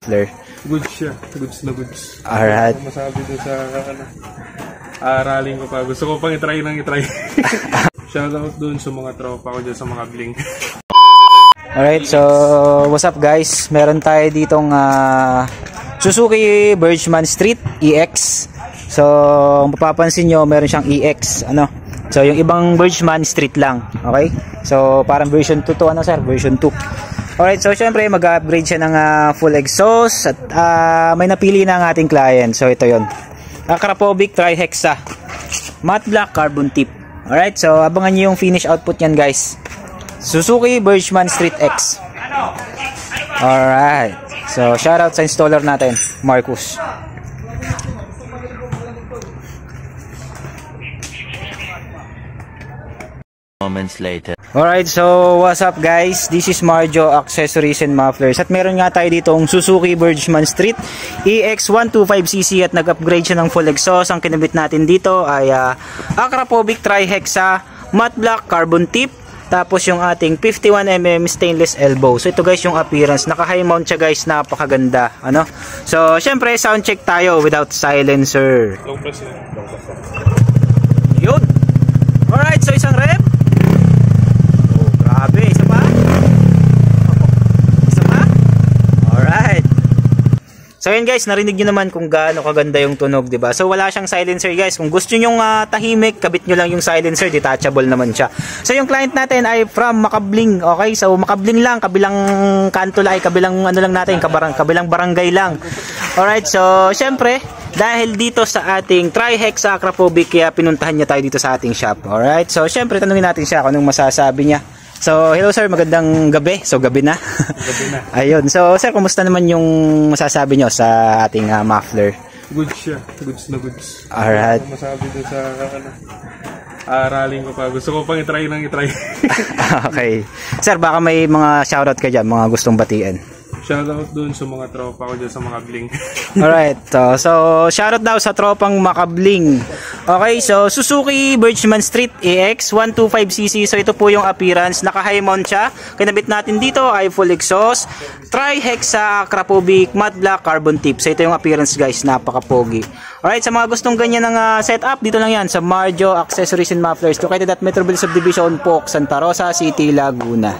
muffler. Goods siya. Goods na goods. Alright. Ano masabi doon sa aralin ko pa. Gusto ko pang itry nang itry. Shoutout doon sa mga tropa ko dyan sa mga bling. Alright, so what's up guys? Meron tayo ditong Suzuki Birchman Street EX. So mapapansin nyo, meron siyang EX. So yung ibang Birchman Street lang. Okay? So parang version 2 to version 2. Alright, so syempre mag-upgrade siya ng full exhaust. At may napili na ang ating client. So ito yon, Krapovic Tri-Hexa Matte Black Carbon Tip. Alright, so abangan nyo yung finish output yan guys. Suzuki Birchman Street X. Alright. So, shoutout sa installer natin, Marcus. Moments later. Alright, so what's up guys? This is Marjo Accessories and Mufflers. At meron nga tayo dito ang Suzuki Birchman Street EX125cc at nag-upgrade siya ng full exhaust. Ang kinabit natin dito ay Krapovic Tri-Hexa Matte Black Carbon Tip. Tapos yung ating 51mm stainless elbow. So ito guys yung appearance. Naka-high mount siya guys. Napakaganda. So syempre sound check tayo without silencer. Long press yun. Yun. Alright, so isang rep. Oh, grabe. Isa pa? Isa pa? Alright. So yun guys, narinig nyo naman kung gaano kaganda yung tunog, diba? So wala siyang silencer guys. Kung gusto nyo tahimik, kabit nyo lang yung silencer, detachable naman siya. So yung client natin ay from Makabling. Okay, so Makabling lang, kabilang kanto lang, kabilang ano lang natin, kabilang barangay lang. Alright, so syempre, dahil dito sa ating Tri-Hexa Krapovic, kaya pinuntahan niya tayo dito sa ating shop. Alright, so syempre tanungin natin siya kung anong masasabi niya. So, hello sir, magandang gabi. So, gabi na. Gabi na. Ayun. So, sir, kumusta naman yung masasabi nyo sa ating muffler? Goods siya. Goods na goods. Alright. Ano masabi doon sa aralin ko pa. Gusto ko pang itry nang itry. Okay. Sir, baka may mga shoutout ka dyan, mga gustong batiin. Shoutout doon sa mga tropa ko dyan sa mga bling. Alright. So, shoutout daw sa tropang Makabling. Okay, so Suzuki Birchman Street EX 125cc. So ito po yung appearance. Naka-high mount siya. Kinabit natin dito ay full exhaust. Tri-Hexa Krapovic Matte Black Carbon Tip. So ito yung appearance guys. Napaka-pogi. Alright, sa mga gustong ganyan ng setup, dito lang yan sa Marjo Accessories and Mufflers. Located at Metroville Subdivision, POC, Santa Rosa City, Laguna.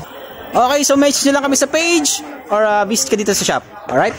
Okay, so message nyo lang kami sa page or visit ka dito sa shop. Alright?